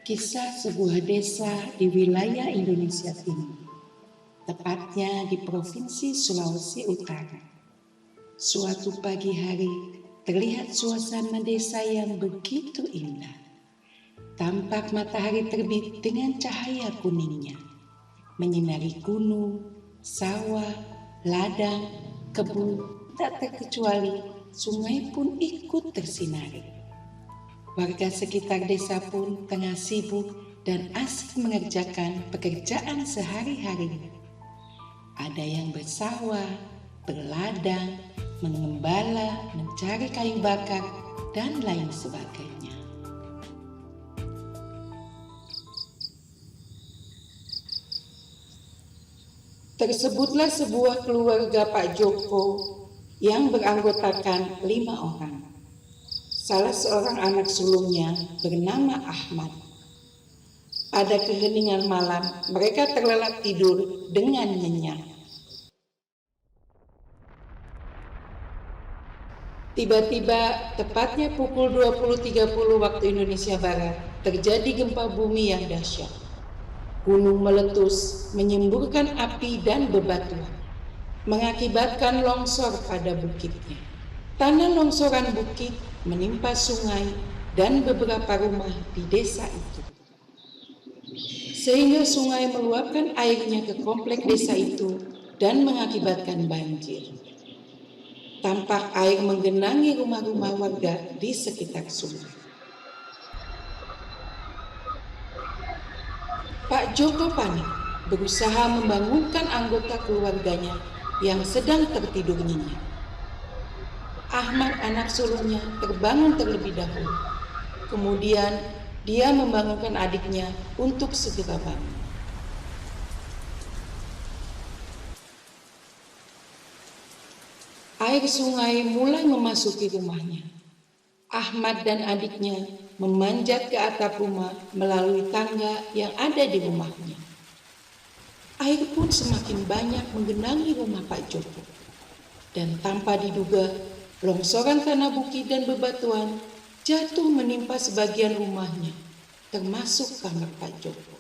Kisah sebuah desa di wilayah Indonesia Timur, tepatnya di Provinsi Sulawesi Utara. Suatu pagi hari, terlihat suasana desa yang begitu indah. Tampak matahari terbit dengan cahaya kuningnya, menyinari gunung, sawah, ladang, kebun, tak terkecuali sungai pun ikut tersinari. Warga sekitar desa pun tengah sibuk dan asik mengerjakan pekerjaan sehari-harinya. Ada yang bersawah, berladang, mengembala, mencari kayu bakar, dan lain sebagainya. Tersebutlah sebuah keluarga Pak Joko yang beranggotakan 5 orang. Salah seorang anak sulungnya bernama Ahmad. Pada keheningan malam, mereka terlelap tidur dengan nyenyak. Tiba-tiba, tepatnya pukul 20.30 waktu Indonesia Barat, terjadi gempa bumi yang dahsyat. Gunung meletus, menyemburkan api dan bebatuan, mengakibatkan longsor pada bukitnya. Tanah longsoran bukit menimpa sungai dan beberapa rumah di desa itu, sehingga sungai meluapkan airnya ke komplek desa itu dan mengakibatkan banjir. Tampak air menggenangi rumah-rumah warga di sekitar sungai. Pak Joko panik, berusaha membangunkan anggota keluarganya yang sedang tertidur nyenyak. Ahmad, anak sulungnya, terbangun terlebih dahulu. Kemudian dia membangunkan adiknya untuk segera bangun. Air sungai mulai memasuki rumahnya. Ahmad dan adiknya memanjat ke atap rumah melalui tangga yang ada di rumahnya. Air pun semakin banyak menggenangi rumah Pak Joko. Dan tanpa diduga, longsoran tanah bukit dan bebatuan jatuh menimpa sebagian rumahnya, termasuk kamar Pak Joko.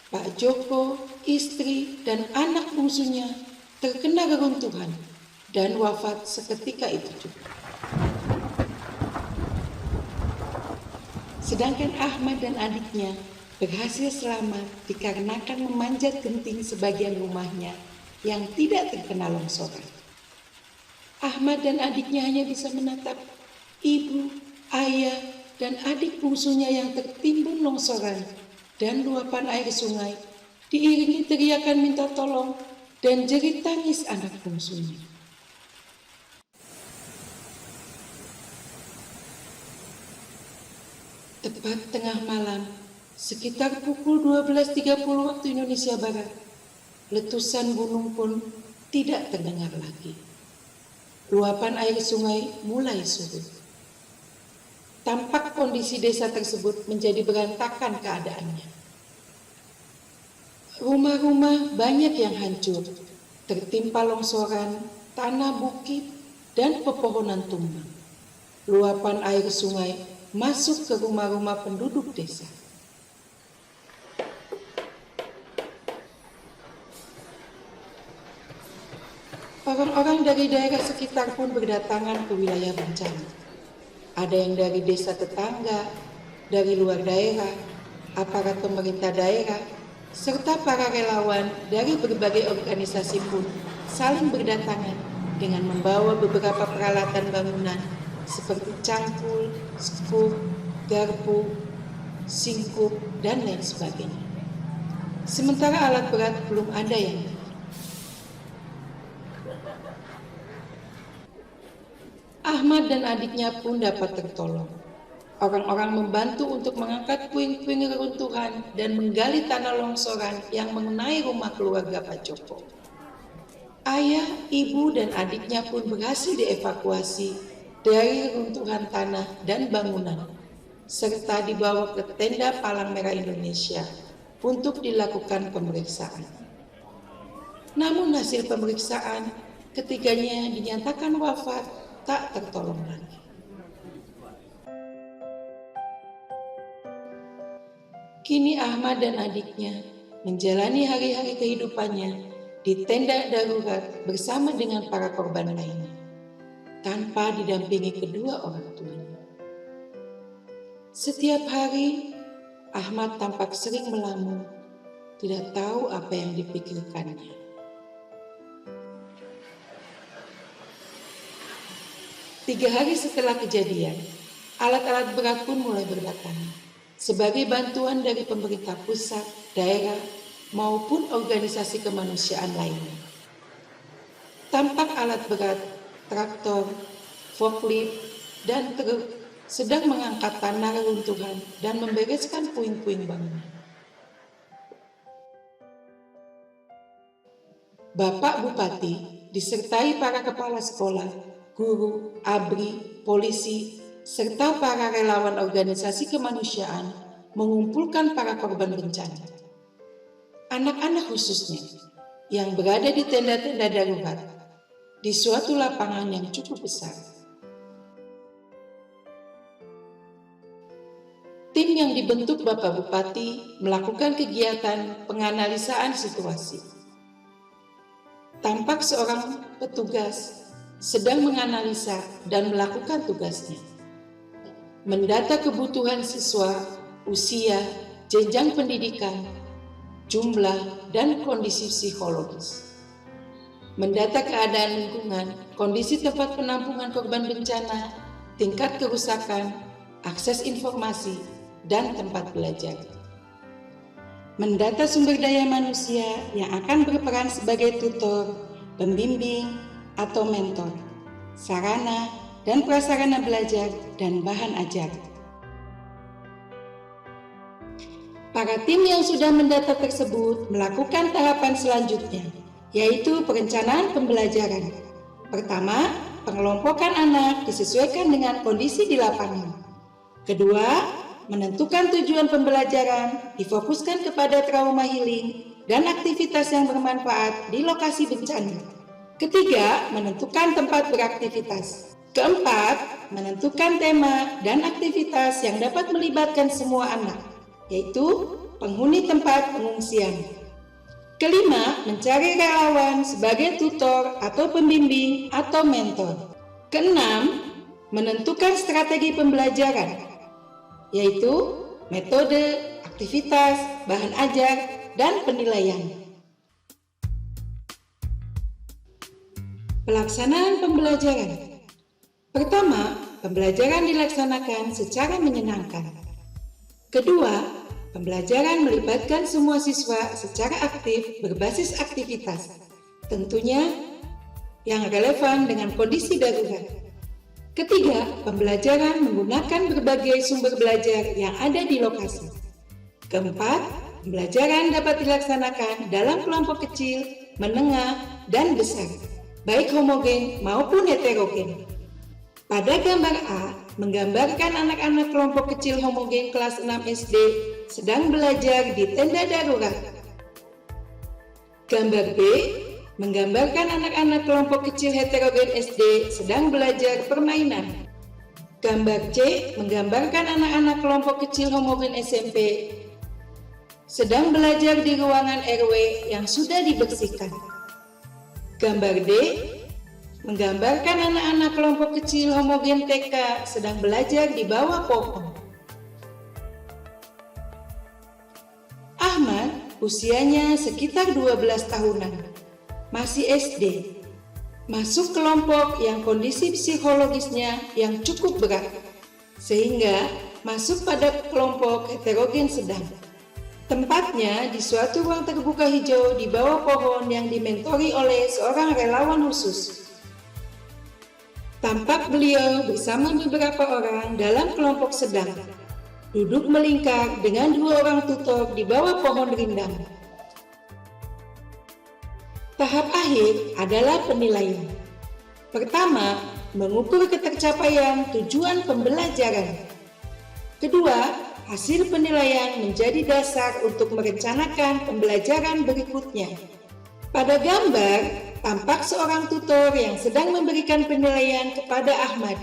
Pak Joko, istri, dan anak bungsunya terkena reruntuhan dan wafat seketika itu juga. Sedangkan Ahmad dan adiknya berhasil selamat dikarenakan memanjat genting sebagian rumahnya yang tidak terkena longsoran. Ahmad dan adiknya hanya bisa menatap ibu, ayah, dan adik bungsunya yang tertimbun longsoran dan luapan air sungai, diiringi teriakan minta tolong dan jerit tangis anak bungsunya. Tepat tengah malam, sekitar pukul 12.30 waktu Indonesia Barat, letusan gunung pun tidak terdengar lagi. Luapan air sungai mulai surut. Tampak kondisi desa tersebut menjadi berantakan keadaannya. Rumah-rumah banyak yang hancur, tertimpa longsoran, tanah bukit, dan pepohonan tumbang. Luapan air sungai masuk ke rumah-rumah penduduk desa. Orang-orang dari daerah sekitar pun berdatangan ke wilayah bencana. Ada yang dari desa tetangga, dari luar daerah, aparat pemerintah daerah, serta para relawan dari berbagai organisasi pun saling berdatangan dengan membawa beberapa peralatan bangunan seperti cangkul, skop, garpu, singkup, dan lain sebagainya. Sementara alat berat belum ada yang datang. Ahmad dan adiknya pun dapat tertolong. Orang-orang membantu untuk mengangkat puing-puing reruntuhan dan menggali tanah longsoran yang mengenai rumah keluarga Pak Joko. Ayah, ibu, dan adiknya pun berhasil dievakuasi dari reruntuhan tanah dan bangunan, serta dibawa ke tenda Palang Merah Indonesia untuk dilakukan pemeriksaan. Namun hasil pemeriksaan, ketiganya dinyatakan wafat, tak tertolong lagi. Kini Ahmad dan adiknya menjalani hari-hari kehidupannya di tenda darurat bersama dengan para korban lainnya, tanpa didampingi kedua orang tuanya. Setiap hari, Ahmad tampak sering melamun, tidak tahu apa yang dipikirkannya. 3 hari setelah kejadian, alat-alat berat pun mulai berdatangan sebagai bantuan dari pemerintah pusat, daerah, maupun organisasi kemanusiaan lainnya. Tampak alat berat, traktor, forklift, dan truk sedang mengangkat tanah reruntuhan dan membereskan puing-puing bangunan. Bapak Bupati disertai para kepala sekolah, guru, ABRI, polisi, serta para relawan organisasi kemanusiaan mengumpulkan para korban bencana. Anak-anak khususnya yang berada di tenda-tenda darurat di suatu lapangan yang cukup besar. Tim yang dibentuk Bapak Bupati melakukan kegiatan penganalisaan situasi. Tampak seorang petugas sedang menganalisa dan melakukan tugasnya. Mendata kebutuhan siswa, usia, jenjang pendidikan, jumlah, dan kondisi psikologis. Mendata keadaan lingkungan, kondisi tempat penampungan korban bencana, tingkat kerusakan, akses informasi, dan tempat belajar. Mendata sumber daya manusia yang akan berperan sebagai tutor, pembimbing, atau mentor, sarana dan prasarana belajar dan bahan ajar. Para tim yang sudah mendata tersebut melakukan tahapan selanjutnya, yaitu perencanaan pembelajaran. Pertama, pengelompokan anak disesuaikan dengan kondisi di lapangan. Kedua, menentukan tujuan pembelajaran, difokuskan kepada trauma healing dan aktivitas yang bermanfaat di lokasi bencana. Ketiga, menentukan tempat beraktivitas. Keempat, menentukan tema dan aktivitas yang dapat melibatkan semua anak, yaitu penghuni tempat pengungsian. Kelima, mencari relawan sebagai tutor atau pembimbing atau mentor. Keenam, menentukan strategi pembelajaran, yaitu metode, aktivitas, bahan ajar, dan penilaian. Pelaksanaan pembelajaran. Pertama, pembelajaran dilaksanakan secara menyenangkan. Kedua, pembelajaran melibatkan semua siswa secara aktif berbasis aktivitas, tentunya yang relevan dengan kondisi darurat. Ketiga, pembelajaran menggunakan berbagai sumber belajar yang ada di lokasi. Keempat, pembelajaran dapat dilaksanakan dalam kelompok kecil, menengah, dan besar, baik homogen maupun heterogen. Pada gambar A, menggambarkan anak-anak kelompok kecil homogen kelas 6 SD sedang belajar di tenda darurat. Gambar B menggambarkan anak-anak kelompok kecil heterogen SD sedang belajar permainan. Gambar C menggambarkan anak-anak kelompok kecil homogen SMP sedang belajar di ruangan RW yang sudah dibersihkan. Gambar D menggambarkan anak-anak kelompok kecil homogen TK sedang belajar di bawah pohon. Ahmad usianya sekitar 12 tahunan, masih SD, masuk kelompok yang kondisi psikologisnya yang cukup berat, sehingga masuk pada kelompok heterogen sedang. Tempatnya di suatu ruang terbuka hijau di bawah pohon yang dimentori oleh seorang relawan khusus. Tampak beliau bersama beberapa orang dalam kelompok sedang, duduk melingkar dengan 2 orang tutor di bawah pohon rindang. Tahap akhir adalah penilaian. Pertama, mengukur ketercapaian tujuan pembelajaran. Kedua, hasil penilaian menjadi dasar untuk merencanakan pembelajaran berikutnya. Pada gambar, tampak seorang tutor yang sedang memberikan penilaian kepada Ahmad,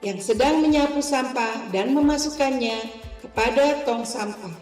yang sedang menyapu sampah dan memasukkannya kepada tong sampah.